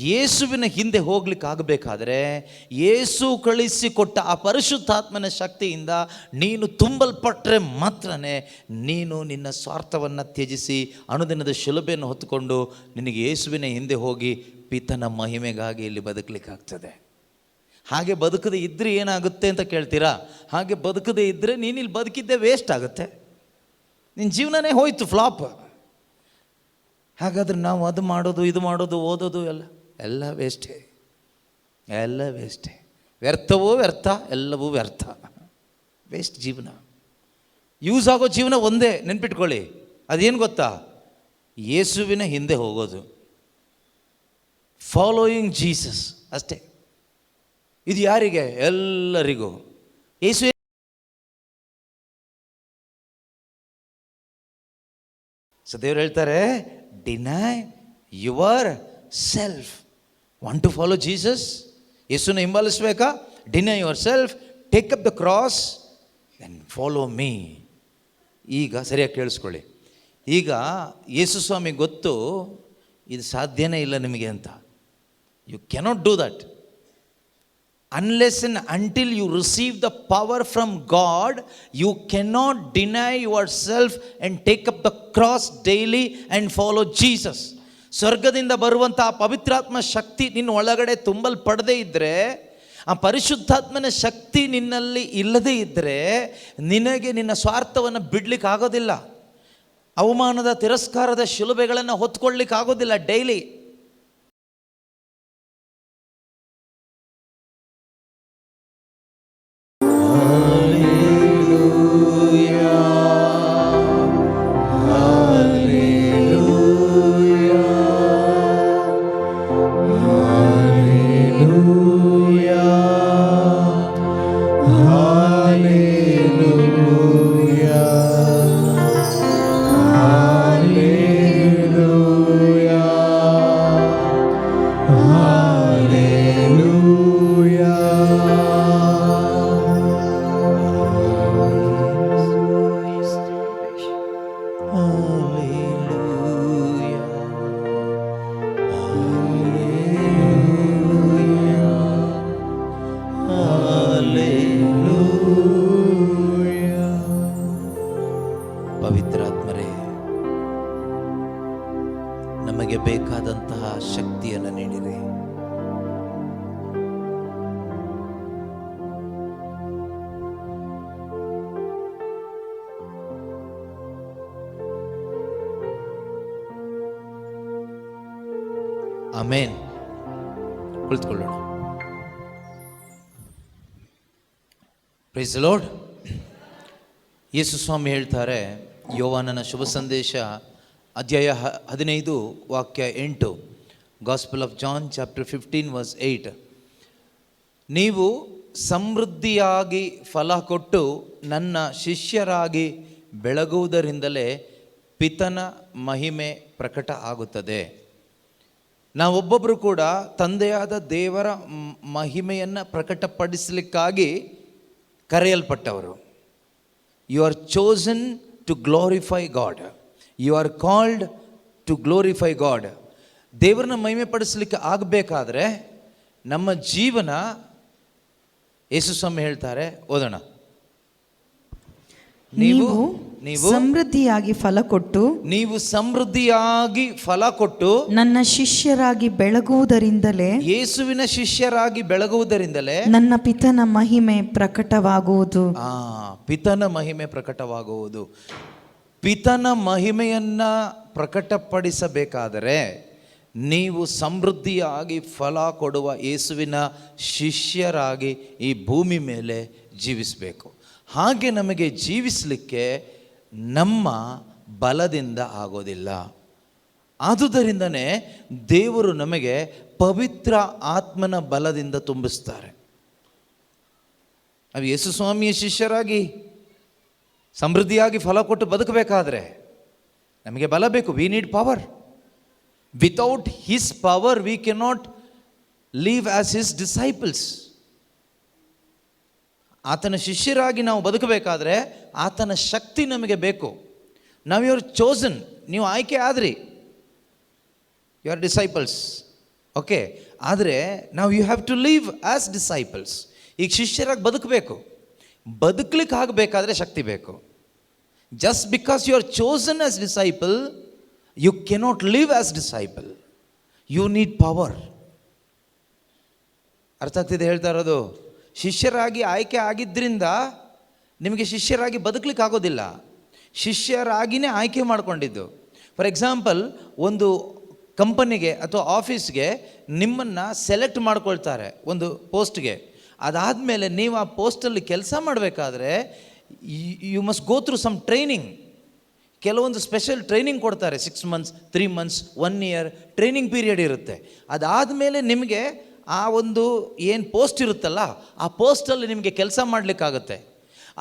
ಯೇಸುವಿನ ಹಿಂದೆ ಹೋಗ್ಲಿಕ್ಕೆ ಆಗಬೇಕಾದ್ರೆ ಯೇಸು ಕಳಿಸಿಕೊಟ್ಟ ಆ ಪರಿಶುದ್ಧಾತ್ಮನ ಶಕ್ತಿಯಿಂದ ನೀನು ತುಂಬಲ್ಪಟ್ಟರೆ ಮಾತ್ರನೇ ನೀನು ನಿನ್ನ ಸ್ವಾರ್ಥವನ್ನು ತ್ಯಜಿಸಿ ಅನುದಿನದ ಶಿಲುಬೆಯನ್ನು ಹೊತ್ತುಕೊಂಡು ನಿನಗೆ ಯೇಸುವಿನ ಹಿಂದೆ ಹೋಗಿ ಪಿತನ ಮಹಿಮೆಗಾಗಿ ಇಲ್ಲಿ ಬದುಕಲಿಕ್ಕಾಗ್ತದೆ. ಹಾಗೆ ಬದುಕದೆ ಇದ್ದರೆ ಏನಾಗುತ್ತೆ ಅಂತ ಕೇಳ್ತೀರಾ? ಹಾಗೆ ಬದುಕದೇ ಇದ್ದರೆ ನೀನು ಇಲ್ಲಿ ಬದುಕಿದ್ದೇ ವೇಸ್ಟ್ ಆಗುತ್ತೆ, ನಿನ್ನ ಜೀವನನೇ ಹೋಯ್ತು, ಫ್ಲಾಪ್. ಹಾಗಾದ್ರೆ ನಾವು ಅದು ಮಾಡೋದು ಇದು ಮಾಡೋದು ಓದೋದು ಎಲ್ಲ ವೇಸ್ಟೇ, ಎಲ್ಲ ವೇಸ್ಟೇ. ವ್ಯರ್ಥವೋ ವ್ಯರ್ಥ, ಎಲ್ಲವೂ ವ್ಯರ್ಥ, ವೇಸ್ಟ್ ಜೀವನ. ಯೂಸ್ ಆಗೋ ಜೀವನ ಒಂದೇ, ನೆನ್ಪಿಟ್ಕೊಳ್ಳಿ. ಅದೇನು ಗೊತ್ತಾ? ಯೇಸುವಿನ ಹಿಂದೆ ಹೋಗೋದು, ಫಾಲೋಯಿಂಗ್ ಜೀಸಸ್ ಅಷ್ಟೇ. ಇದು ಯಾರಿಗೆ? ಎಲ್ಲರಿಗೂ. ಯೇಸು ದೇವರು ಹೇಳ್ತಾರೆ, deny yourself. Want to follow Jesus? ಯೇಸುನ ಹಿಂಬಾಲಿಸ್ಬೇಕಾ? Deny yourself, take up the cross and follow me. ಈಗ ಸರಿಯಾಗಿ ಕೇಳಿಸ್ಕೊಳ್ಳಿ. ಈಗ ಯೇಸು ಸ್ವಾಮಿ ಗೊತ್ತು ಇದು ಸಾಧ್ಯನೇ ಇಲ್ಲ ನಿಮಗೆ ಅಂತ. You cannot do that unless and until you receive the power from God. You cannot deny yourself and take up the cross daily and follow Jesus. ಸ್ವರ್ಗದಿಂದ ಬರುವಂಥ ಆ ಪವಿತ್ರಾತ್ಮ ಶಕ್ತಿ ನಿನ್ನ ಒಳಗಡೆ ತುಂಬಲ್ಪಡದೇ ಇದ್ದರೆ, ಆ ಪರಿಶುದ್ಧಾತ್ಮನ ಶಕ್ತಿ ನಿನ್ನಲ್ಲಿ ಇಲ್ಲದೇ ಇದ್ದರೆ ನಿನಗೆ ನಿನ್ನ ಸ್ವಾರ್ಥವನ್ನು ಬಿಡ್ಲಿಕ್ಕೆ ಆಗೋದಿಲ್ಲ. ಅವಮಾನದ ತಿರಸ್ಕಾರದ ಶಿಲುಬೆಗಳನ್ನು ಹೊತ್ಕೊಳ್ಳಿಕ್ಕೆ ಆಗೋದಿಲ್ಲ ಡೈಲಿ. ಪವಿತ್ರಾತ್ಮರೇ, ನಮಗೆ ಬೇಕಾದಂತಹ ಶಕ್ತಿಯನ್ನು ನೀಡಿರಿ. ಆಮೇನ್. ಕುಳಿತುಕೊಳ್ಳೋಣ. Praise the lord. ಯೇಸು ಸ್ವಾಮಿ ಹೇಳ್ತಾರೆ, ಯೋವಾನನ ಶುಭ ಸಂದೇಶ ಅಧ್ಯಾಯ 15 ವಾಕ್ಯ 8, gospel of John chapter 15 verse 8, ನೀವು ಸಮೃದ್ಧಿಯಾಗಿ ಫಲ ಕೊಟ್ಟು ನನ್ನ ಶಿಷ್ಯರಾಗಿ ಬೆಳಗುವುದರಿಂದಲೇ ಪಿತನ ಮಹಿಮೆ ಪ್ರಕಟ ಆಗುತ್ತದೆ. ನಾವೊಬ್ಬೊಬ್ಬರು ಕೂಡ ತಂದೆಯಾದ ದೇವರ ಮಹಿಮೆಯನ್ನು ಪ್ರಕಟಪಡಿಸಲಿಕ್ಕಾಗಿ ಕರೆಯಲ್ಪಟ್ಟವರು. You are chosen to glorify God. You are called to glorify God. ದೇವರನ್ನ ಮಹಿಮೆ ಪಡಿಸಲಿಕ್ಕೆ ಆಗಬೇಕಾದ್ರೆ ನಮ್ಮ ಜೀವನ, ಯೇಸು ಸ್ವಾಮಿ ಹೇಳ್ತಾರೆ, ಓದೋಣ. ನೀವು ಸಮೃದ್ಧಿಯಾಗಿ ಫಲ ಕೊಟ್ಟು, ನೀವು ಸಮೃದ್ಧಿಯಾಗಿ ಫಲ ಕೊಟ್ಟು ನನ್ನ ಶಿಷ್ಯರಾಗಿ ಬೆಳಗುವುದರಿಂದಲೇ, ಯೇಸುವಿನ ಶಿಷ್ಯರಾಗಿ ಬೆಳಗುವುದರಿಂದಲೇ ನನ್ನ ಪಿತನ ಮಹಿಮೆ ಪ್ರಕಟವಾಗುವುದು. ಪಿತನ ಮಹಿಮೆ ಪ್ರಕಟವಾಗುವುದು. ಪಿತನ ಮಹಿಮೆಯನ್ನ ಪ್ರಕಟಪಡಿಸಬೇಕಾದರೆ ನೀವು ಸಮೃದ್ಧಿಯಾಗಿ ಫಲ ಕೊಡುವ ಯೇಸುವಿನ ಶಿಷ್ಯರಾಗಿ ಈ ಭೂಮಿ ಮೇಲೆ ಜೀವಿಸಬೇಕು. ಹಾಗೆ ನಮಗೆ ಜೀವಿಸಲಿಕ್ಕೆ ನಮ್ಮ ಬಲದಿಂದ ಆಗೋದಿಲ್ಲ. ಆದುದರಿಂದನೇ ದೇವರು ನಮಗೆ ಪವಿತ್ರ ಆತ್ಮನ ಬಲದಿಂದ ತುಂಬಿಸ್ತಾರೆ. ನಾವು ಯೇಸು ಸ್ವಾಮಿಯ ಶಿಷ್ಯರಾಗಿ ಸಮೃದ್ಧಿಯಾಗಿ ಫಲ ಕೊಟ್ಟು ಬದುಕಬೇಕಾದ್ರೆ ನಮಗೆ ಬಲ ಬೇಕು. We need power. Without his power we cannot leave as his disciples. ಆತನ ಶಿಷ್ಯರಾಗಿ ನಾವು ಬದುಕಬೇಕಾದ್ರೆ ಆತನ ಶಕ್ತಿ ನಮಗೆ ಬೇಕು. ನಾವು ಯು ಆರ್ ಚೋಸನ್. ನೀವು ಆಯ್ಕೆ ಆದ್ರಿ, ಯು ಆರ್ ಡಿಸೈಪಲ್ಸ್. ಓಕೆ, ಆದರೆ ನಾವು you have to live as disciples. ಈಗ ಶಿಷ್ಯರಾಗಿ ಬದುಕಬೇಕು. ಬದುಕಲಿಕ್ಕೆ ಆಗಬೇಕಾದ್ರೆ ಶಕ್ತಿ ಬೇಕು. Just because you are chosen as disciple, you cannot live as disciple. You need power. ಅರ್ಥ ಆಗ್ತಿದೆ ಹೇಳ್ತಾ ಇರೋದು? ಶಿಷ್ಯರಾಗಿ ಆಯ್ಕೆ ಆಗಿದ್ದರಿಂದ ನಿಮಗೆ ಶಿಷ್ಯರಾಗಿ ಬದುಕಲಿಕ್ಕೆ ಆಗೋದಿಲ್ಲ. ಶಿಷ್ಯರಾಗಿಯೇ ಆಯ್ಕೆ ಮಾಡಿಕೊಂಡಿದ್ದು. ಫಾರ್ ಎಕ್ಸಾಂಪಲ್, ಒಂದು ಕಂಪನಿಗೆ ಅಥವಾ ಆಫೀಸ್ಗೆ ನಿಮ್ಮನ್ನು ಸೆಲೆಕ್ಟ್ ಮಾಡ್ಕೊಳ್ತಾರೆ ಒಂದು ಪೋಸ್ಟ್ಗೆ. ಅದಾದಮೇಲೆ ನೀವು ಆ ಪೋಸ್ಟಲ್ಲಿ ಕೆಲಸ ಮಾಡಬೇಕಾದ್ರೆ you must go through some training. ಕೆಲವೊಂದು ಸ್ಪೆಷಲ್ ಟ್ರೈನಿಂಗ್ ಕೊಡ್ತಾರೆ. 6 months, 3 months, 1 year training period ಇರುತ್ತೆ. ಅದಾದಮೇಲೆ ನಿಮಗೆ ಆ ಒಂದು ಏನು ಪೋಸ್ಟ್ ಇರುತ್ತಲ್ಲ, ಆ ಪೋಸ್ಟಲ್ಲಿ ನಿಮಗೆ ಕೆಲಸ ಮಾಡಲಿಕ್ಕಾಗುತ್ತೆ.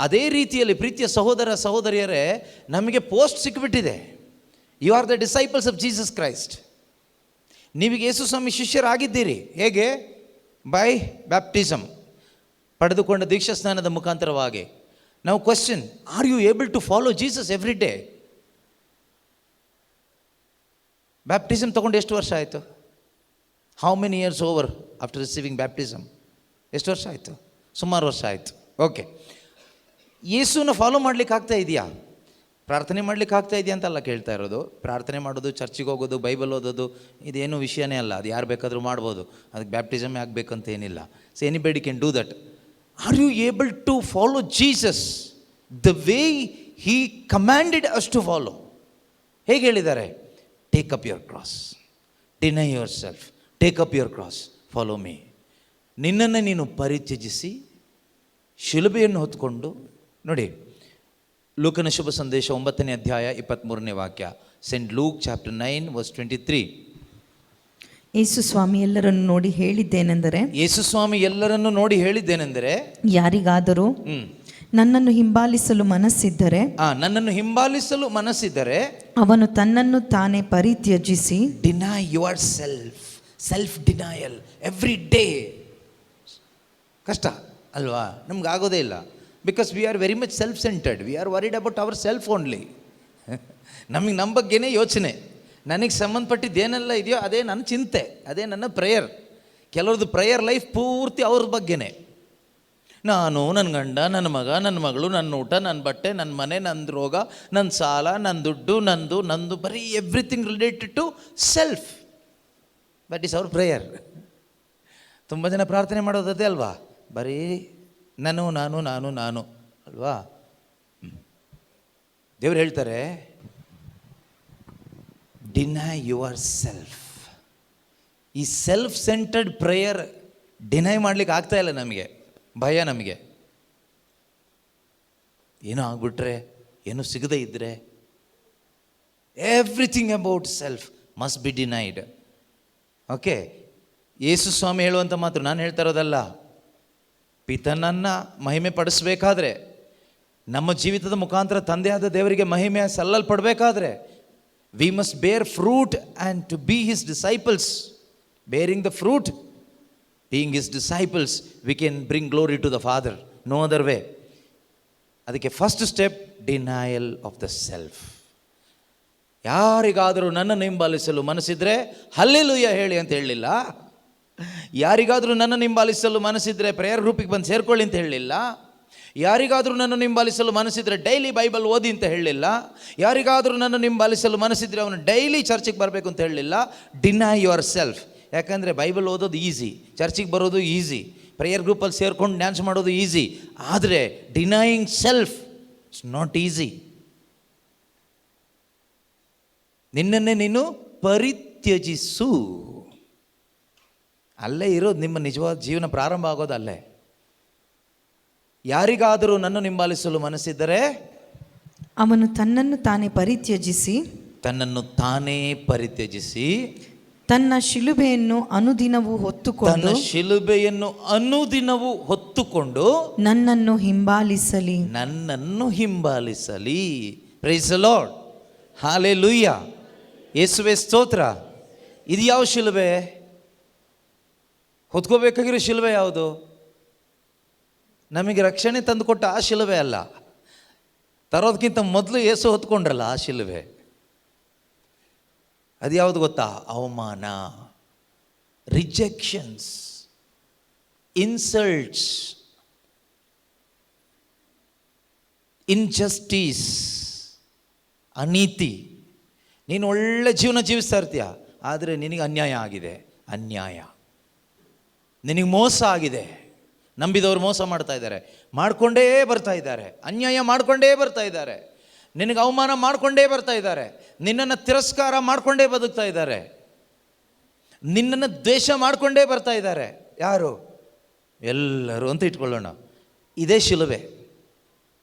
ಅದೇ ರೀತಿಯಲ್ಲಿ ಪ್ರೀತಿಯ ಸಹೋದರ ಸಹೋದರಿಯರೇ, ನಮಗೆ ಪೋಸ್ಟ್ ಸಿಕ್ಕಿಬಿಟ್ಟಿದೆ. You are the disciples of Jesus Christ. ನೀವೀಗ ಯೇಸು ಸ್ವಾಮಿ ಶಿಷ್ಯರಾಗಿದ್ದೀರಿ. ಹೇಗೆ? ಬೈ ಬ್ಯಾಪ್ಟಿಸಮ್, ಪಡೆದುಕೊಂಡ ದೀಕ್ಷಾ ಸ್ನಾನದ ಮುಖಾಂತರವಾಗಿ. ನಾವು question, are you able to follow Jesus every day? Baptism ತಗೊಂಡು ಎಷ್ಟು ವರ್ಷ ಆಯಿತು? How many years over after receiving baptism? ಎಷ್ಟು ವರ್ಷ ಆಯಿತು? ಸುಮಾರು ವರ್ಷ ಆಯಿತು. ಓಕೆ, ಯೇಸುನ ಫಾಲೋ ಮಾಡ್ಲಿಕ್ಕೆ ಆಗ್ತಾ ಇದೆಯಾ? ಪ್ರಾರ್ಥನೆ ಮಾಡ್ಲಿಕ್ಕೆ ಆಗ್ತಾ ಇದೆಯಾ ಅಂತಲ್ಲ ಕೇಳ್ತಾ ಇರೋದು. ಪ್ರಾರ್ಥನೆ ಮಾಡೋದು, ಚರ್ಚಿಗೆ ಹೋಗೋದು, ಬೈಬಲ್ ಓದೋದು ಇದೇನು ವಿಷಯನೇ ಅಲ್ಲ. ಅದು ಯಾರು ಬೇಕಾದರೂ ಮಾಡ್ಬೋದು. ಅದಕ್ಕೆ ಬ್ಯಾಪ್ಟಿಸಮೇ ಆಗಬೇಕಂತ ಏನಿಲ್ಲ. So anybody can do that. Are you able to follow Jesus the way he commanded us to follow? ಹೇಗೆ ಹೇಳಿದ್ದಾರೆ? Take up your cross, deny yourself, take up your cross, follow me. ನಿನ್ನನ್ನು ನೀನು ಪರಿತ್ಯಜಿಸಿ ಶಿಲುಬೆಯನ್ನು ಹೊತ್ಕೊಂಡು. ನೋಡಿ, ಲೂಕನ ಶುಭ ಸಂದೇಶ 9ನೇ ಅಧ್ಯಾಯ 23ನೇ ವಾಕ್ಯ. Saint Luke chapter 9 verse 23. ಯೇಸು ಸ್ವಾಮಿ ಎಲ್ಲರನ್ನು ನೋಡಿ ಹೇಳಿದ್ದೇನೆಂದರೆ, ಯೇಸು ಸ್ವಾಮಿ ಎಲ್ಲರನ್ನು ನೋಡಿ ಹೇಳಿದ್ದೇನೆಂದರೆ, ಯಾರಿಗಾದರೂ ನನ್ನನ್ನು ಹಿಂಬಾಲಿಸಲು ಮನಸ್ಸಿದ್ದರೆ, ನನ್ನನ್ನು ಹಿಂಬಾಲಿಸಲು ಮನಸ್ಸಿದ್ದರೆ, ಅವನು ತನ್ನನ್ನು ತಾನೇ ಪರಿತ್ಯಜಿಸಿ, deny yourself, self denial every day. ಕಷ್ಟ ಅಲ್ವಾ? ನಮ್ಗೆ ಆಗೋದೇ ಇಲ್ಲ. Because we are very much self centred. We are worried about our self only. ನಮಗೆ ನಮ್ಮ ಬಗ್ಗೆನೇ ಯೋಚನೆ. ನನಗೆ ಸಂಬಂಧಪಟ್ಟಿದ್ದೇನೆಲ್ಲ ಇದೆಯೋ ಅದೇ ನನ್ನ ಚಿಂತೆ, ಅದೇ ನನ್ನ ಪ್ರೇಯರ್. ಕೆಲವ್ರದ್ದು ಪ್ರೇಯರ್ ಲೈಫ್ ಪೂರ್ತಿ ಅವ್ರ ಬಗ್ಗೆನೇ. ನಾನು, ನನ್ನ ಗಂಡ, ನನ್ನ ಮಗ, ನನ್ನ ಮಗಳು, ನನ್ನ ಊಟ, ನನ್ನ ಬಟ್ಟೆ, ನನ್ನ ಮನೆ, ನನ್ನ ರೋಗ, ನನ್ನ ಸಾಲ, ನನ್ನ ದುಡ್ಡು, ನಂದು ಬರೀ everything related to self. That is our prayer. ತುಂಬ ಜನ ಪ್ರಾರ್ಥನೆ ಮಾಡೋದೇ ಅಲ್ವಾ? ಬರೀ ನಾನು ಅಲ್ವಾ? ದೇವರು ಹೇಳ್ತಾರೆ, ಡಿನೈ ಯುವರ್ ಸೆಲ್ಫ್. ಈ ಸೆಲ್ಫ್ ಸೆಂಟರ್ಡ್ ಪ್ರೇಯರ್ ಡಿನೈ ಮಾಡ್ಲಿಕ್ಕೆ ಆಗ್ತಾ ಇಲ್ಲ ನಮಗೆ. ಭಯ ನಮಗೆ. ಏನೋ ಆಗ್ಬಿಟ್ರೆ, ಏನೋ ಸಿಗದೇ ಇದ್ದರೆ, everything about self must be denied. Okay, ಯೇಸು ಸ್ವಾಮಿ ಹೇಳುವಂಥ ಮಾತು ನಾನು ಹೇಳ್ತಾ ಇರೋದಲ್ಲ. ಪಿತನನ್ನು ಮಹಿಮೆ ಪಡಿಸಬೇಕಾದ್ರೆ, ನಮ್ಮ ಜೀವಿತದ ಮುಖಾಂತರ ತಂದೆಯಾದ ದೇವರಿಗೆ ಮಹಿಮೆ ಸಲ್ಲಲ್ಪಡಬೇಕಾದ್ರೆ, we must bear fruit and to be his disciples. Bearing the fruit, being his disciples, we can bring glory to the father. No other way. ಅದಕ್ಕೆ first step denial of the self. ಯಾರಿಗಾದರೂ ನನ್ನನ್ನು ಹಿಂಬಾಲಿಸಲು ಮನಸ್ಸಿದ್ರೆ hallelujah ಹೇಳಿ ಅಂತ ಹೇಳಲಿಲ್ಲ. ಯಾರಿಗಾದರೂ ನನ್ನನ್ನು ಹಿಂಬಾಲಿಸಲು ಮನಸ್ಸಿದ್ರೆ prayer ಗ್ರೂಪಿಗೆ ಬಂದು ಸೇರ್ಕೊಳ್ಳಿ ಅಂತ ಹೇಳಲಿಲ್ಲ. ಯಾರಿಗಾದರೂ ನನ್ನನ್ನು ಹಿಂಬಾಲಿಸಲು ಮನಸ್ಸಿದ್ರೆ ಡೈಲಿ ಬೈಬಲ್ ಓದಿ ಅಂತ ಹೇಳಲಿಲ್ಲ. ಯಾರಿಗಾದರೂ ನನ್ನನ್ನು ಹಿಂಬಾಲಿಸಲು ಮನಸ್ಸಿದ್ರೆ ಅವನು ಡೈಲಿ ಚರ್ಚಿಗೆ ಬರಬೇಕು ಅಂತ ಹೇಳಲಿಲ್ಲ. Deny your self. ಯಾಕಂದರೆ ಬೈಬಲ್ ಓದೋದು ಈಸಿ, ಚರ್ಚಿಗೆ ಬರೋದು ಈಸಿ, ಪ್ರೇಯರ್ ಗ್ರೂಪಲ್ಲಿ ಸೇರ್ಕೊಂಡು ಡ್ಯಾನ್ಸ್ ಮಾಡೋದು ಈಸಿ. ಆದರೆ denying self it's not easy. ನಿನ್ನನ್ನೇ ನೀನು ಪರಿತ್ಯಜಿಸು. ಅಲ್ಲೇ ಇರೋದು ನಿಮ್ಮ ನಿಜವಾದ ಜೀವನ ಪ್ರಾರಂಭ ಆಗೋದು ಅಲ್ಲೇ. ಯಾರಿಗಾದರೂ ನನ್ನನ್ನು ಹಿಂಬಾಲಿಸಲು ಮನಸ್ಸಿದ್ದರೆ ಅವನು ತನ್ನನ್ನು ತಾನೇ ಪರಿತ್ಯಜಿಸಿ, ತನ್ನ ಶಿಲುಬೆಯನ್ನು ಅನುದಿನವೂ ಹೊತ್ತುಕೊಂಡು ನನ್ನನ್ನು ಹಿಂಬಾಲಿಸಲಿ. Praise the lord. ಹಲ್ಲೆಲೂಯಾ. ಯೇಸುವೇ ಸ್ತೋತ್ರ. ಇದು ಯಾವ ಶಿಲುಬೆ? ಹೊತ್ಕೋಬೇಕಾಗಿರೋ ಶಿಲುಬೆ ಯಾವುದು? ನಮಗೆ ರಕ್ಷಣೆ ತಂದುಕೊಟ್ಟ ಆ ಶಿಲುಬೆ ಅಲ್ಲ. ತರೋದಕ್ಕಿಂತ ಮೊದಲು ಯೇಸು ಹೊತ್ಕೊಂಡ್ರಲ್ಲ ಆ ಶಿಲುಬೆ. ಅದು ಯಾವುದು ಗೊತ್ತಾ? ಅವಮಾನ. ರಿಜೆಕ್ಷನ್ಸ್, ಇನ್ಸಲ್ಟ್ಸ್, ಇನ್ಜಸ್ಟಿಸ್, ಅನೀತಿ. ನೀನು ಒಳ್ಳೆ ಜೀವನ ಜೀವಿಸ್ತಾ ಇರ್ತೀಯ, ಆದರೆ ನಿನಗೆ ಅನ್ಯಾಯ ಆಗಿದೆ. ಅನ್ಯಾಯ, ನಿನಗೆ ಮೋಸ ಆಗಿದೆ. ನಂಬಿದವರು ಮೋಸ ಮಾಡ್ತಾ ಇದ್ದಾರೆ, ಮಾಡಿಕೊಂಡೇ ಬರ್ತಾ ಇದ್ದಾರೆ. ಅನ್ಯಾಯ ಮಾಡಿಕೊಂಡೇ ಬರ್ತಾ ಇದ್ದಾರೆ. ನಿನಗೆ ಅವಮಾನ ಮಾಡಿಕೊಂಡೇ ಬರ್ತಾ ಇದ್ದಾರೆ. ನಿನ್ನನ್ನು ತಿರಸ್ಕಾರ ಮಾಡಿಕೊಂಡೇ ಬದುಕ್ತಾ ಇದ್ದಾರೆ. ನಿನ್ನನ್ನು ದ್ವೇಷ ಮಾಡಿಕೊಂಡೇ ಬರ್ತಾ ಇದ್ದಾರೆ. ಯಾರು? ಎಲ್ಲರೂ ಅಂತ ಇಟ್ಕೊಳ್ಳೋಣ. ಇದೇ ಶಿಲುಬೆ.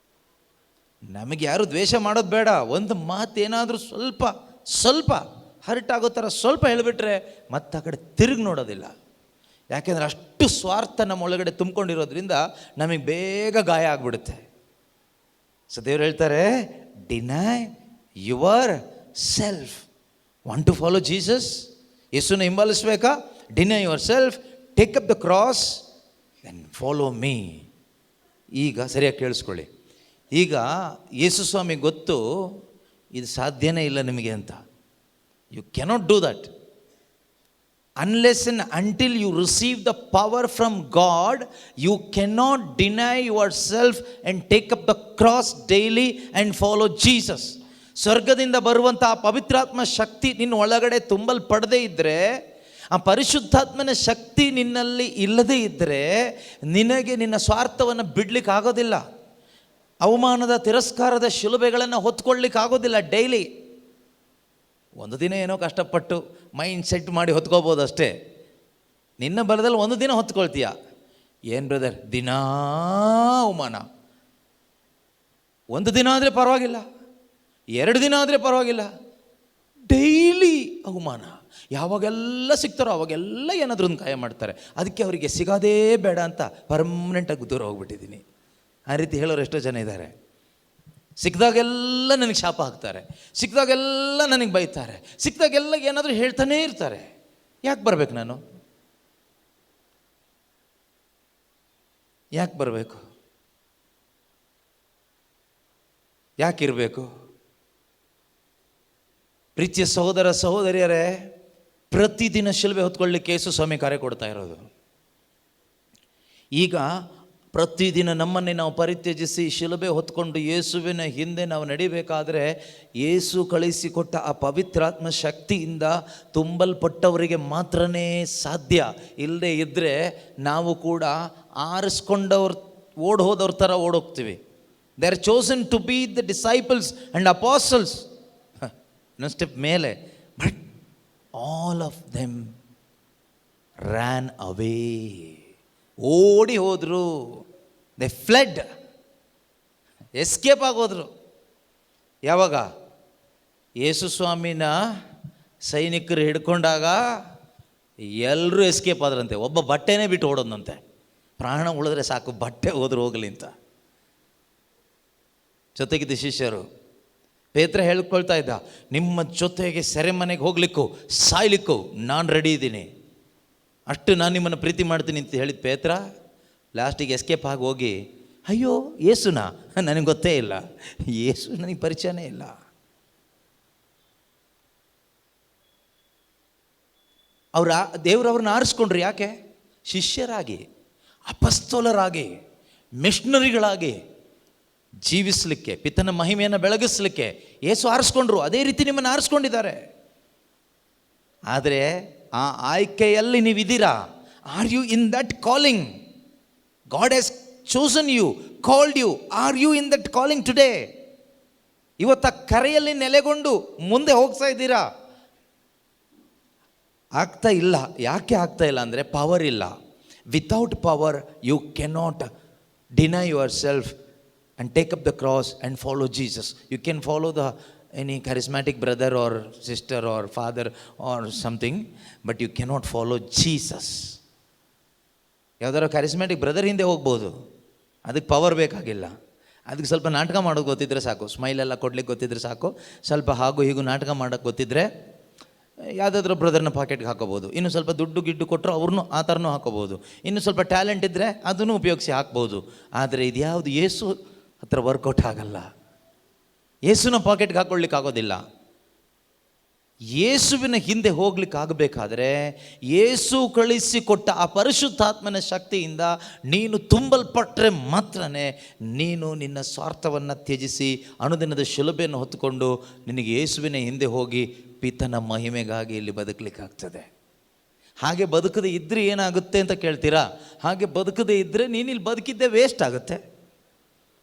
ನಮಗೆ ಯಾರು ದ್ವೇಷ ಮಾಡೋದು ಬೇಡ. ಒಂದು ಮಾತೇನಾದರೂ ಸ್ವಲ್ಪ ಹರ್ಟ್ ಆಗೋ ಥರ ಸ್ವಲ್ಪ ಹೇಳಿಬಿಟ್ರೆ ಮತ್ತೆ ಆ ಕಡೆ ತಿರುಗಿ ನೋಡೋದಿಲ್ಲ. ಯಾಕೆಂದರೆ ಅಷ್ಟು ಸ್ವಾರ್ಥ ನಮ್ಮ ಒಳಗಡೆ ತುಂಬಿಕೊಂಡಿರೋದ್ರಿಂದ ನಮಗೆ ಬೇಗ ಗಾಯ ಆಗಿಬಿಡುತ್ತೆ. ಸೊ ದೇವ್ರು ಹೇಳ್ತಾರೆ, deny yourself. Want to follow Jesus? ಯೇಸುನ ಹಿಂಬಾಲಿಸ್ಬೇಕಾ? Deny yourself, take up the cross, then follow me. ಈಗ ಸರಿಯಾಗಿ ಕೇಳಿಸ್ಕೊಳ್ಳಿ. ಈಗ ಯೇಸು ಸ್ವಾಮಿ ಗೊತ್ತು ಇದು ಸಾಧ್ಯನೇ ಇಲ್ಲ ನಿಮಗೆ ಅಂತ. You cannot do that unless and until you receive the power from God. You cannot deny yourself and take up the cross daily and follow Jesus. ಸ್ವರ್ಗದಿಂದ ಬರುವಂಥ ಆ ಪವಿತ್ರಾತ್ಮ ಶಕ್ತಿ ನಿನ್ನ ಒಳಗಡೆ ತುಂಬಲ್ಪಡದೇ ಇದ್ದರೆ, ಆ ಪರಿಶುದ್ಧಾತ್ಮನ ಶಕ್ತಿ ನಿನ್ನಲ್ಲಿ ಇಲ್ಲದೇ ಇದ್ದರೆ ನಿನಗೆ ನಿನ್ನ ಸ್ವಾರ್ಥವನ್ನು ಬಿಡ್ಲಿಕ್ಕೆ ಆಗೋದಿಲ್ಲ. ಅವಮಾನದ ತಿರಸ್ಕಾರದ ಶಿಲುಬೆಗಳನ್ನು ಹೊತ್ಕೊಳ್ಳಿಕ್ಕೆ ಆಗೋದಿಲ್ಲ ಡೈಲಿ. ಒಂದು ದಿನ ಏನೋ ಕಷ್ಟಪಟ್ಟು ಮೈಂಡ್ ಸೆಟ್ ಮಾಡಿ ಹೊತ್ಕೋಬೋದು ಅಷ್ಟೇ. ನಿನ್ನ ಬಲದಲ್ಲಿ ಒಂದು ದಿನ ಹೊತ್ಕೊಳ್ತೀಯ. ಏನು ಬ್ರದರ್, ದಿನಾ ಅವಮಾನ. ಒಂದು ದಿನ ಆದರೆ ಪರವಾಗಿಲ್ಲ, 2 ದಿನ ಆದರೆ ಪರವಾಗಿಲ್ಲ, ಡೈಲಿ ಅವಮಾನ. ಯಾವಾಗೆಲ್ಲ ಸಿಗ್ತಾರೋ ಅವಾಗೆಲ್ಲ ಏನಾದರೂ ಒಂದು ಕಾಯ ಮಾಡ್ತಾರೆ. ಅದಕ್ಕೆ ಅವರಿಗೆ ಸಿಗೋದೇ ಬೇಡ ಅಂತ ಪರ್ಮನೆಂಟಾಗಿ ದೂರ ಹೋಗ್ಬಿಟ್ಟಿದ್ದೀನಿ. ಆ ರೀತಿ ಹೇಳೋರು ಎಷ್ಟೋ ಜನ ಇದ್ದಾರೆ. ಸಿಕ್ಕಿದಾಗೆಲ್ಲ ನನಗೆ ಶಾಪ ಹಾಕ್ತಾರೆ, ಸಿಕ್ಕಿದಾಗೆಲ್ಲ ನನಗೆ ಬೈತಾರೆ, ಸಿಕ್ಕಿದಾಗೆಲ್ಲ ಏನಾದರೂ ಹೇಳ್ತಾನೇ ಇರ್ತಾರೆ. ಯಾಕೆ ಬರಬೇಕು ನಾನು? ಯಾಕೆ ಬರಬೇಕು? ಯಾಕಿರಬೇಕು? ಪ್ರೀತಿಯ ಸಹೋದರ ಸಹೋದರಿಯರೇ, ಪ್ರತಿದಿನ ಶಿಲುಬೆ ಹೊತ್ಕೊಳ್ಳಿಕ್ಕೆ ಯೇಸು ಸ್ವಾಮಿ ಕಾರ್ಯ ಕೊಡ್ತಾ ಇರೋದು. ಈಗ ಪ್ರತಿದಿನ ನಮ್ಮನ್ನೇ ನಾವು ಪರಿತ್ಯಜಿಸಿ ಶಿಲುಬೆ ಹೊತ್ಕೊಂಡು ಯೇಸುವಿನ ಹಿಂದೆ ನಾವು ನಡಿಬೇಕಾದ್ರೆ, ಯೇಸು ಕಳಿಸಿಕೊಟ್ಟ ಆ ಪವಿತ್ರಾತ್ಮ ಶಕ್ತಿಯಿಂದ ತುಂಬಲ್ಪಟ್ಟವರಿಗೆ ಮಾತ್ರನೇ ಸಾಧ್ಯ. ಇಲ್ಲದೆ ಇದ್ದರೆ ನಾವು ಕೂಡ ಆರಿಸ್ಕೊಂಡವ್ರು ಹೋದವ್ರ ಥರ ಓಡೋಗ್ತೀವಿ. They are chosen to be the disciples and apostles. ಇನ್ನೊಂದು ಸ್ಟೆಪ್ ಮೇಲೆ, but all of them ran away. ಓಡಿ ಹೋದರು. ದೆ ಫ್ಲೆಡ್, ಎಸ್ಕೇಪ್ ಆಗೋದ್ರು. ಯಾವಾಗ? ಯೇಸು ಸ್ವಾಮಿನ ಸೈನಿಕರು ಹಿಡ್ಕೊಂಡಾಗ ಎಲ್ಲರೂ ಎಸ್ಕೇಪ್ ಆದ್ರಂತೆ. ಒಬ್ಬ ಬಟ್ಟೆನೇ ಬಿಟ್ಟು ಓಡೋದಂತೆ. ಪ್ರಾಣ ಉಳಿದ್ರೆ ಸಾಕು, ಬಟ್ಟೆ ಹೋದ್ರು ಹೋಗಲಿ ಅಂತ. ಜೊತೆಗಿದ್ದ ಶಿಷ್ಯರು, ಪೇತ್ರ ಹೇಳ್ಕೊಳ್ತಾ ಇದ್ದ, ನಿಮ್ಮ ಜೊತೆಗೆ ಸೆರೆಮನೆಗೆ ಹೋಗ್ಲಿಕ್ಕೂ ಸಾಯ್ಲಿಕ್ಕೂ ನಾನು ರೆಡಿ ಇದ್ದೀನಿ, ಅಷ್ಟು ನಾನು ನಿಮ್ಮನ್ನು ಪ್ರೀತಿ ಮಾಡ್ತೀನಿ ಅಂತ ಹೇಳಿದ ಪೇತ್ರ ಲಾಸ್ಟಿಗೆ ಎಸ್ಕೇಪ್ ಆಗಿ ಹೋಗಿ, ಅಯ್ಯೋ ಯೇಸುನಾ, ನನಗೆ ಗೊತ್ತೇ ಇಲ್ಲ, ಯೇಸು ನನಗೆ ಪರಿಚಯನೇ ಇಲ್ಲ. ದೇವರವ್ರನ್ನ ಆರಿಸ್ಕೊಂಡ್ರು. ಯಾಕೆ? ಶಿಷ್ಯರಾಗಿ, ಅಪಸ್ತೋಲರಾಗಿ, ಮಿಷನರಿಗಳಾಗಿ ಜೀವಿಸಲಿಕ್ಕೆ, ಪಿತನ ಮಹಿಮೆಯನ್ನು ಬೆಳಗಿಸಲಿಕ್ಕೆ ಯೇಸು ಆರಿಸ್ಕೊಂಡ್ರು. ಅದೇ ರೀತಿ ನಿಮ್ಮನ್ನು ಆರಿಸ್ಕೊಂಡಿದ್ದಾರೆ. ಆದರೆ ಆ ಆಯ್ಕೆಯಲ್ಲಿ ನೀವಿದ್ದೀರಾ? Are you in that calling? God has chosen you, called you. Are you in that calling today? ಇವತ್ತ ಕರೆಯಲ್ಲಿ ನೆಲೆಗೊಂಡು ಮುಂದೆ ಹೋಗ್ತಾ ಇದ್ದೀರಾ? ಆಗ್ತಾ ಇಲ್ಲ. ಯಾಕೆ ಆಗ್ತಾ ಇಲ್ಲ ಅಂದರೆ ಪವರ್ ಇಲ್ಲ. Without power you cannot deny yourself and take up the cross and follow Jesus. You can follow any charismatic brother or sister or father or something, but you cannot follow Jesus. ಯಾವ್ದಾರ charismatic brother ಹಿಂದೆ ಹೋಗ್ಬೋದು, ಅದಕ್ಕೆ power ಬೇಕಾಗಿಲ್ಲ. ಅದಕ್ಕೆ ಸ್ವಲ್ಪ ನಾಟಕ ಮಾಡೋದು ಗೊತ್ತಿದ್ರೆ ಸಾಕು, ಸ್ಮೈಲ್ ಎಲ್ಲ ಕೊಡ್ಲಿಕ್ಕೆ ಗೊತ್ತಿದ್ರೆ ಸಾಕು, ಸ್ವಲ್ಪ ಹಾಗೂ ಹೀಗೂ ನಾಟಕ ಮಾಡೋಕ್ಕೆ ಗೊತ್ತಿದ್ರೆ ಯಾವುದಾದ್ರೂ ಬ್ರದರ್ನ ಪಾಕೆಟ್ಗೆ ಹಾಕೋಬೋದು. ಇನ್ನು ಸ್ವಲ್ಪ ದುಡ್ಡು ಗಿಡ್ಡು ಕೊಟ್ಟರು ಅವ್ರನ್ನೂ ಆ ಥರನೂ ಹಾಕೋಬೋದು. ಇನ್ನು ಸ್ವಲ್ಪ ಟ್ಯಾಲೆಂಟ್ ಇದ್ದರೆ ಅದನ್ನು ಉಪಯೋಗಿಸಿ ಹಾಕ್ಬೋದು. ಆದರೆ ಇದು ಯಾವುದು ಯೇಸು ಹತ್ರ ವರ್ಕೌಟ್ ಆಗಲ್ಲ. ಯೇಸುನ ಪಾಕೆಟ್ಗೆ ಹಾಕ್ಕೊಳ್ಳಿಕ್ಕೆ ಆಗೋದಿಲ್ಲ. ಯೇಸುವಿನ ಹಿಂದೆ ಹೋಗ್ಲಿಕ್ಕೆ ಆಗಬೇಕಾದ್ರೆ ಯೇಸು ಕಳಿಸಿಕೊಟ್ಟ ಆ ಪರಿಶುದ್ಧಾತ್ಮನ ಶಕ್ತಿಯಿಂದ ನೀನು ತುಂಬಲ್ಪಟ್ಟರೆ ಮಾತ್ರನೇ ನೀನು ನಿನ್ನ ಸ್ವಾರ್ಥವನ್ನು ತ್ಯಜಿಸಿ ಅನುದಿನದ ಶಿಲುಬೆಯನ್ನು ಹೊತ್ತುಕೊಂಡು ನಿನಗೆ ಯೇಸುವಿನ ಹಿಂದೆ ಹೋಗಿ ಪಿತನ ಮಹಿಮೆಗಾಗಿ ಇಲ್ಲಿ ಬದುಕಲಿಕ್ಕಾಗ್ತದೆ. ಹಾಗೆ ಬದುಕದೆ ಇದ್ದರೆ ಏನಾಗುತ್ತೆ ಅಂತ ಕೇಳ್ತೀರಾ? ಹಾಗೆ ಬದುಕದೆ ಇದ್ದರೆ ನೀನಿಲ್ಲಿ ಬದುಕಿದ್ದೇ ವೇಸ್ಟ್ ಆಗುತ್ತೆ,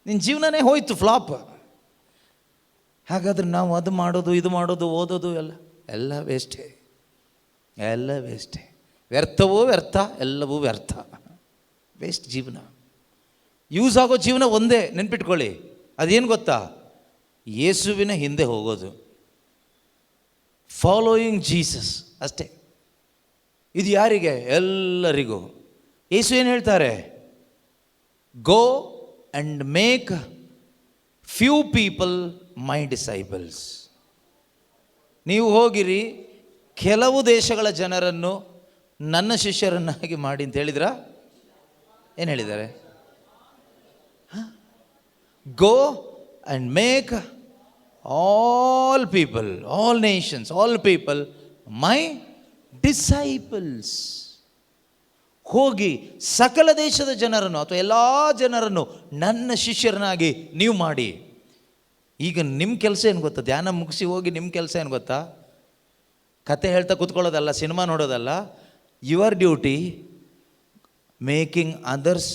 ನಿನ್ನ ಜೀವನನೇ ಹೋಯ್ತು, ಫ್ಲಾಪ್. ಹಾಗಾದ್ರೆ ನಾವು ಅದು ಮಾಡೋದು ಇದು ಮಾಡೋದು ಓದೋದು ಎಲ್ಲ ವೇಸ್ಟೇ, ಎಲ್ಲ ವೇಸ್ಟೇ. ವ್ಯರ್ಥವೋ ವ್ಯರ್ಥ, ಎಲ್ಲವೂ ವ್ಯರ್ಥ, ವೇಸ್ಟ್ ಜೀವನ. ಯೂಸ್ ಆಗೋ ಜೀವನ ಒಂದೇ, ನೆನ್ಪಿಟ್ಕೊಳ್ಳಿ. ಅದೇನು ಗೊತ್ತಾ? ಯೇಸುವಿನ ಹಿಂದೆ ಹೋಗೋದು, ಫಾಲೋಯಿಂಗ್ ಜೀಸಸ್ ಅಷ್ಟೇ. ಇದು ಯಾರಿಗೆ? ಎಲ್ಲರಿಗೂ. ಯೇಸು ಏನು ಹೇಳ್ತಾರೆ? Go and make few people my disciples. ನೀವು ಹೋಗಿರಿ, ಕೆಲವು ದೇಶಗಳ ಜನರನ್ನು ನನ್ನ ಶಿಷ್ಯರನ್ನಾಗಿ ಮಾಡಿ ಅಂತ ಹೇಳಿದ್ರಾ? ಏನು ಹೇಳಿದ್ದಾರೆ? ಗೋ and make all people, all Nations, all people my disciples. ಹೋಗಿ ಸಕಲ ದೇಶದ ಜನರನ್ನು ಅಥವಾ ಎಲ್ಲ ಜನರನ್ನು ನನ್ನ ಶಿಷ್ಯರನ್ನಾಗಿ ನೀವು ಮಾಡಿ. ಈಗ ನಿಮ್ಮ ಕೆಲಸ ಏನು ಗೊತ್ತಾ? ಧ್ಯಾನ ಮುಗಿಸಿ ಹೋಗಿ ನಿಮ್ಮ ಕೆಲಸ ಏನು ಗೊತ್ತಾ? ಕತೆ ಹೇಳ್ತಾ ಕೂತ್ಕೊಳ್ಳೋದಲ್ಲ, ಸಿನಿಮಾ ನೋಡೋದಲ್ಲ. Your duty making others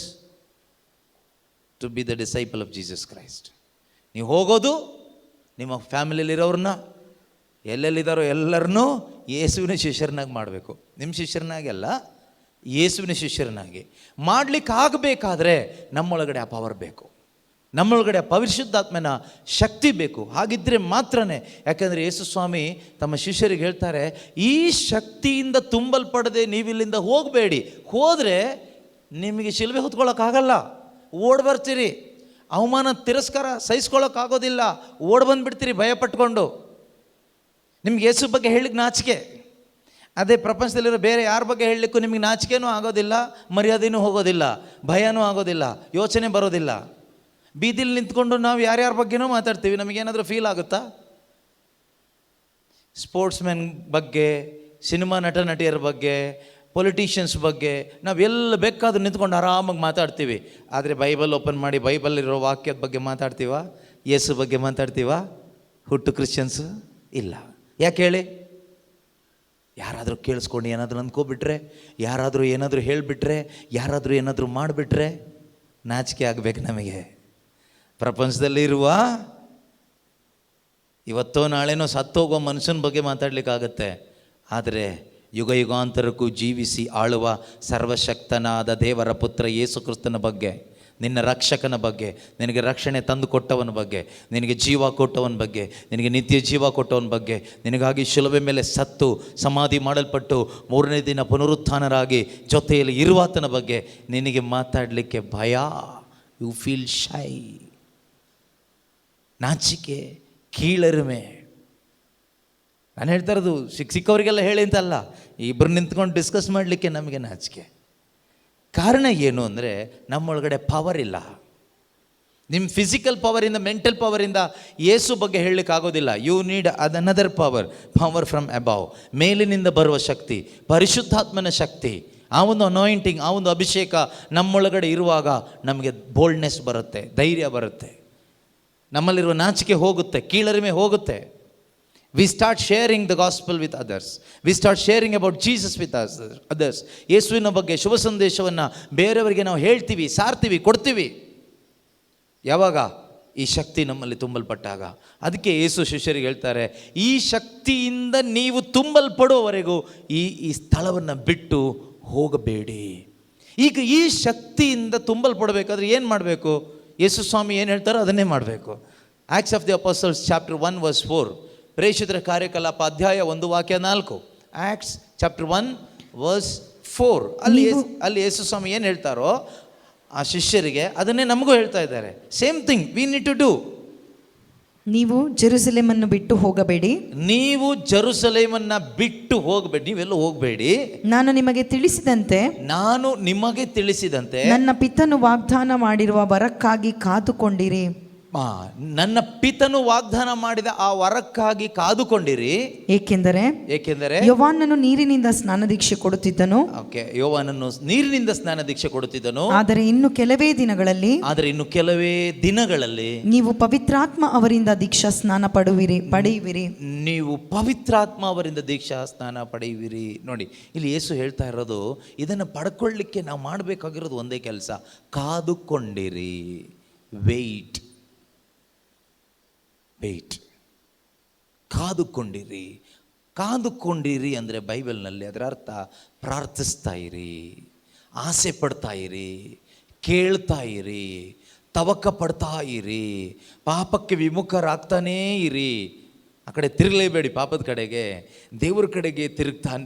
to be the disciple of Jesus Christ. ನೀವು ಹೋಗೋದು ನಿಮ್ಮ ಫ್ಯಾಮಿಲಿಯಲ್ಲಿರೋರನ್ನ, ಎಲ್ಲೆಲ್ಲಿದ್ದಾರೋ ಎಲ್ಲರನ್ನೂ ಯೇಸುವಿನ ಶಿಷ್ಯರನ್ನಾಗಿ ಮಾಡಬೇಕು. ನಿಮ್ಮ ಶಿಷ್ಯರನ್ನಾಗಿ ಅಲ್ಲ, ಯೇಸುವಿನ ಶಿಷ್ಯರನ್ನಾಗಿ ಮಾಡಲಿಕ್ಕೆ ಆಗಬೇಕಾದ್ರೆ ನಮ್ಮೊಳಗಡೆ ಆ ಪವರ್ ಬೇಕು, ನಮ್ಮೊಳಗಡೆ ಆ ಪರಿಶುದ್ಧಾತ್ಮನ ಶಕ್ತಿ ಬೇಕು. ಹಾಗಿದ್ದರೆ ಮಾತ್ರನೇ. ಯಾಕೆಂದರೆ ಯೇಸು ಸ್ವಾಮಿ ತಮ್ಮ ಶಿಷ್ಯರಿಗೆ ಹೇಳ್ತಾರೆ, ಈ ಶಕ್ತಿಯಿಂದ ತುಂಬಲ್ಪಡದೆ ನೀವಿಲ್ಲಿಂದ ಹೋಗಬೇಡಿ. ಹೋದರೆ ನಿಮಗೆ ಶಿಲುಬೆ ಹೊತ್ಕೊಳ್ಳೋಕ್ಕಾಗಲ್ಲ, ಓಡಿ ಬರ್ತೀರಿ. ಅವಮಾನ ತಿರಸ್ಕಾರ ಸಹಿಸ್ಕೊಳ್ಳೋಕ್ಕಾಗೋದಿಲ್ಲ, ಓಡಿ ಬಂದುಬಿಡ್ತೀರಿ ಭಯಪಟ್ಕೊಂಡು. ನಿಮ್ಗೆ ಯೇಸು ಬಗ್ಗೆ ಹೇಳಲಿಕ್ಕೆ ನಾಚಿಕೆ. ಅದೇ ಪ್ರಪಂಚದಲ್ಲಿರೋ ಬೇರೆ ಯಾರ ಬಗ್ಗೆ ಹೇಳಲಿಕ್ಕೂ ನಿಮಗೆ ನಾಚಿಕೆನೂ ಆಗೋದಿಲ್ಲ, ಮರ್ಯಾದೆನೂ ಹೋಗೋದಿಲ್ಲ, ಭಯನೂ ಆಗೋದಿಲ್ಲ, ಯೋಚನೆ ಬರೋದಿಲ್ಲ. ಬೀದಿಲಿ ನಿಂತ್ಕೊಂಡು ನಾವು ಯಾರ್ಯಾರ ಬಗ್ಗೆನೂ ಮಾತಾಡ್ತೀವಿ, ನಮಗೇನಾದರೂ ಫೀಲ್ ಆಗುತ್ತಾ? ಸ್ಪೋರ್ಟ್ಸ್ ಮ್ಯಾನ್ ಬಗ್ಗೆ, ಸಿನಿಮಾ ನಟ ನಟಿಯರ ಬಗ್ಗೆ, ಪೊಲಿಟಿಷಿಯನ್ಸ್ ಬಗ್ಗೆ ನಾವೆಲ್ಲ ಬೇಕಾದ್ರೂ ನಿಂತ್ಕೊಂಡು ಆರಾಮಾಗಿ ಮಾತಾಡ್ತೀವಿ. ಆದರೆ ಬೈಬಲ್ ಓಪನ್ ಮಾಡಿ ಬೈಬಲ್ಲಿರೋ ವಾಕ್ಯದ ಬಗ್ಗೆ ಮಾತಾಡ್ತೀವ? ಯೇಸು ಬಗ್ಗೆ ಮಾತಾಡ್ತೀವ? ಹುಟ್ಟು ಕ್ರಿಶ್ಚಿಯನ್ಸು ಇಲ್ಲ. ಯಾಕೆ ಹೇಳಿ? ಯಾರಾದರೂ ಕೇಳಿಸ್ಕೊಂಡು ಏನಾದರೂ ಅಂದ್ಕೊಬಿಟ್ರೆ, ಯಾರಾದರೂ ಏನಾದರೂ ಹೇಳಿಬಿಟ್ರೆ, ಯಾರಾದರೂ ಏನಾದರೂ ಮಾಡಿಬಿಟ್ರೆ ನಾಚಿಕೆ ಆಗಬೇಕು ನಮಗೆ. ಪ್ರಪಂಚದಲ್ಲಿರುವ ಇವತ್ತೋ ನಾಳೆನೋ ಸತ್ತೋಗೋ ಮನುಷ್ಯನ ಬಗ್ಗೆ ಮಾತಾಡಲಿಕ್ಕಾಗತ್ತೆ, ಆದರೆ ಯುಗ ಯುಗಾಂತರಕ್ಕೂ ಜೀವಿಸಿ ಆಳುವ ಸರ್ವಶಕ್ತನಾದ ದೇವರ ಪುತ್ರ ಯೇಸು ಕ್ರಿಸ್ತನ ಬಗ್ಗೆ, ನಿನ್ನ ರಕ್ಷಕನ ಬಗ್ಗೆ, ನಿನಗೆ ರಕ್ಷಣೆ ತಂದು ಕೊಟ್ಟವನ ಬಗ್ಗೆ, ನಿನಗೆ ಜೀವ ಕೊಟ್ಟವನ ಬಗ್ಗೆ, ನಿನಗೆ ನಿತ್ಯ ಜೀವ ಕೊಟ್ಟವನ ಬಗ್ಗೆ, ನಿನಗಾಗಿ ಶಿಲುಬೆ ಮೇಲೆ ಸತ್ತು ಸಮಾಧಿ ಮಾಡಲ್ಪಟ್ಟು ಮೂರನೇ ದಿನ ಪುನರುತ್ಥಾನರಾಗಿ ಜೊತೆಯಲ್ಲಿ ಇರುವಾತನ ಬಗ್ಗೆ ನಿನಗೆ ಮಾತಾಡಲಿಕ್ಕೆ ಭಯ. ಯು ಫೀಲ್ ಶೈ, ನಾಚಿಕೆ, ಕೀಳರಿಮೆ. ನಾನು ಹೇಳ್ತಾ ಇರೋದು ಸಿಕ್ಕವರಿಗೆಲ್ಲ ಹೇಳಿ ಅಂತಲ್ಲ, ಇಬ್ಬರು ನಿಂತ್ಕೊಂಡು ಡಿಸ್ಕಸ್ ಮಾಡಲಿಕ್ಕೆ ನಮಗೆ ನಾಚಿಕೆ. ಕಾರಣ ಏನು ಅಂದರೆ ನಮ್ಮೊಳಗಡೆ ಪವರ್ ಇಲ್ಲ. ನಿಮ್ಮ ಫಿಸಿಕಲ್ ಪವರಿಂದ, ಮೆಂಟಲ್ ಪವರಿಂದ ಯೇಸು ಬಗ್ಗೆ ಹೇಳಲಿಕ್ಕೆ ಆಗೋದಿಲ್ಲ. You need another power, power from above, ಮೇಲಿನಿಂದ ಬರುವ ಶಕ್ತಿ, ಪರಿಶುದ್ಧಾತ್ಮನ ಶಕ್ತಿ. ಆ ಒಂದು ಅನಾಯಿಂಟಿಂಗ್, ಆ ಒಂದು ಅಭಿಷೇಕ ನಮ್ಮೊಳಗಡೆ ಇರುವಾಗ ನಮಗೆ ಬೋಲ್ಡ್ನೆಸ್ ಬರುತ್ತೆ, ಧೈರ್ಯ ಬರುತ್ತೆ, ನಮ್ಮಲ್ಲಿರುವ ನಾಚಿಕೆ ಹೋಗುತ್ತೆ, ಕೀಳರಿಮೆ ಹೋಗುತ್ತೆ. We start sharing the gospel with others. We start sharing about Jesus with others. ಯೇಸುವಿನ ಬಗ್ಗೆ ಶುಭ ಸಂದೇಶವನ್ನು ಬೇರೆಯವರಿಗೆ ನಾವು ಹೇಳ್ತೀವಿ, ಸಾರ್ತೀವಿ, ಕೊಡ್ತೀವಿ. ಯಾವಾಗ? ಈ ಶಕ್ತಿ ನಮ್ಮಲ್ಲಿ ತುಂಬಲ್ಪಟ್ಟಾಗ. ಅದಕ್ಕೆ ಯೇಸು ಶಿಷ್ಯರಿಗೆ ಹೇಳ್ತಾರೆ, ಈ ಶಕ್ತಿಯಿಂದ ನೀವು ತುಂಬಲ್ಪಡುವವರೆಗೂ ಈ ಸ್ಥಳವನ್ನು ಬಿಟ್ಟು ಹೋಗಬೇಡಿ. ಈಗ ಈ ಶಕ್ತಿಯಿಂದ ತುಂಬಲ್ಪಡಬೇಕಾದ್ರೆ ಏನು ಮಾಡಬೇಕು? ಯೇಸು ಸ್ವಾಮಿ ಏನು ಹೇಳ್ತಾರೋ ಅದನ್ನೇ ಮಾಡಬೇಕು. Acts of the apostles chapter 1 verse 4, ಪ್ರೇಷಿತರ ಕಾರ್ಯಕಲಾಪ ಅಧ್ಯಾಯ 1:4. Acts chapter 1 verse 4. ಅಲ್ಲಿ ಯೇಸು ಸ್ವಾಮಿ ಏನು ಹೇಳ್ತಾರೋ ಆ ಶಿಷ್ಯರಿಗೆ ಅದನ್ನೇ ನಮಗೂ ಹೇಳ್ತಾ ಇದ್ದಾರೆ. Same thing we need to do. ನೀವು ಜೆರುಸಲೇಮನ್ನು ಬಿಟ್ಟು ಹೋಗಬೇಡಿ. ನೀವು ಜೆರುಸಲೇಮನ್ನ ಬಿಟ್ಟು ಹೋಗಬೇಡಿ, ನೀವೆಲ್ಲ ಹೋಗಬೇಡಿ. ನಾನು ನಿಮಗೆ ತಿಳಿಸಿದಂತೆ ನನ್ನ ಪಿತನು ವಾಗ್ದಾನ ಮಾಡಿರುವ ವರಕ್ಕಾಗಿ ಕಾದುಕೊಂಡಿರಿ. ನನ್ನ ಪಿತನು ವಾಗ್ದಾನ ಮಾಡಿದ ಆ ವರಕ್ಕಾಗಿ ಕಾದುಕೊಂಡಿರಿ. ಏಕೆಂದರೆ ಏಕೆಂದರೆ ಯೋವಾನನು ನೀರಿನಿಂದ ಸ್ನಾನ ದೀಕ್ಷೆ ಕೊಡುತ್ತಿದ್ದನು. ಓಕೆ, ಯೋವಾನನು ನೀರಿನಿಂದ ಸ್ನಾನ ದೀಕ್ಷೆ ಕೊಡುತ್ತಿದ್ದನು. ಆದರೆ ಇನ್ನು ಕೆಲವೇ ದಿನಗಳಲ್ಲಿ ನೀವು ಪವಿತ್ರಾತ್ಮ ಅವರಿಂದ ದೀಕ್ಷಾ ಸ್ನಾನ ಪಡೆಯುವಿರಿ. ನೀವು ಪವಿತ್ರಾತ್ಮ ಅವರಿಂದ ದೀಕ್ಷಾ ಸ್ನಾನ ಪಡೆಯುವಿರಿ. ನೋಡಿ, ಇಲ್ಲಿ ಯೇಸು ಹೇಳ್ತಾ ಇರೋದು, ಇದನ್ನು ಪಡ್ಕೊಳ್ಳಿಕ್ಕೆ ನಾವು ಮಾಡಬೇಕಾಗಿರೋದು ಒಂದೇ ಕೆಲಸ, ಕಾದುಕೊಂಡಿರಿ. ವೆಯ್ಟ್. ಕಾದುಕೊಂಡಿರಿ ಅಂದರೆ ಬೈಬಲ್ನಲ್ಲಿ ಅದರ ಅರ್ಥ ಪ್ರಾರ್ಥಿಸ್ತಾ ಇರಿ, ಆಸೆ ಪಡ್ತಾ ಇರಿ, ಕೇಳ್ತಾ ಇರಿ, ತವಕ ಪಡ್ತಾ ಇರಿ, ಪಾಪಕ್ಕೆ ವಿಮುಖರಾಗ್ತಾನೇ ಇರಿ. ಆ ಕಡೆ ತಿರುಗಲೇಬೇಡಿ, ಪಾಪದ ಕಡೆಗೆ, ದೇವ್ರ ಕಡೆಗೆ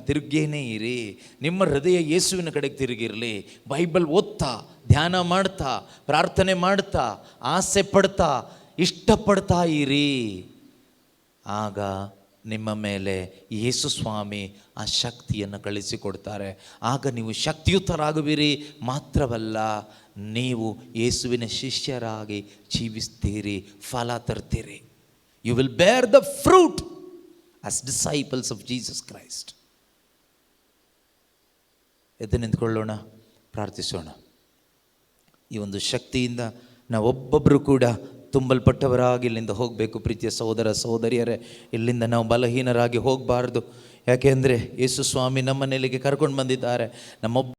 ತಿರುಗೇನೇ ಇರಿ. ನಿಮ್ಮ ಹೃದಯ ಯೇಸುವಿನ ಕಡೆಗೆ ತಿರುಗಿರಲಿ. ಬೈಬಲ್ ಓದ್ತಾ, ಧ್ಯಾನ ಮಾಡ್ತಾ, ಪ್ರಾರ್ಥನೆ ಮಾಡ್ತಾ, ಆಸೆ ಪಡ್ತಾ, ಇಷ್ಟಪಡ್ತಾ ಇರಿ. ಆಗ ನಿಮ್ಮ ಮೇಲೆ ಯೇಸು ಸ್ವಾಮಿ ಆ ಶಕ್ತಿಯನ್ನು ಕಳಿಸಿಕೊಡ್ತಾರೆ. ಆಗ ನೀವು ಶಕ್ತಿಯುತರಾಗುವಿರಿ. ಮಾತ್ರವಲ್ಲ, ನೀವು ಯೇಸುವಿನ ಶಿಷ್ಯರಾಗಿ ಜೀವಿಸ್ತೀರಿ, ಫಲ ತರ್ತೀರಿ. You will bear the fruit as disciples of Jesus Christ. ಎದ್ದು ನಿಂತ್ಕೊಳ್ಳೋಣ, ಪ್ರಾರ್ಥಿಸೋಣ. ಈ ಒಂದು ಶಕ್ತಿಯಿಂದ ನಾವೊಬ್ಬೊಬ್ಬರು ಕೂಡ ತುಂಬಲ್ಪಟ್ಟವರಾಗಿ ಇಲ್ಲಿಂದ ಹೋಗಬೇಕು. ಪ್ರೀತಿಯ ಸಹೋದರ ಸಹೋದರಿಯರೇ, ಇಲ್ಲಿಂದ ನಾವು ಬಲಹೀನರಾಗಿ ಹೋಗಬಾರ್ದು. ಯಾಕೆಂದರೆ ಯೇಸು ಸ್ವಾಮಿ ನಮ್ಮ ನೆಲೆಗೆ ಕರ್ಕೊಂಡು ಬಂದಿದ್ದಾರೆ. ನಮ್ಮೊಬ್ಬ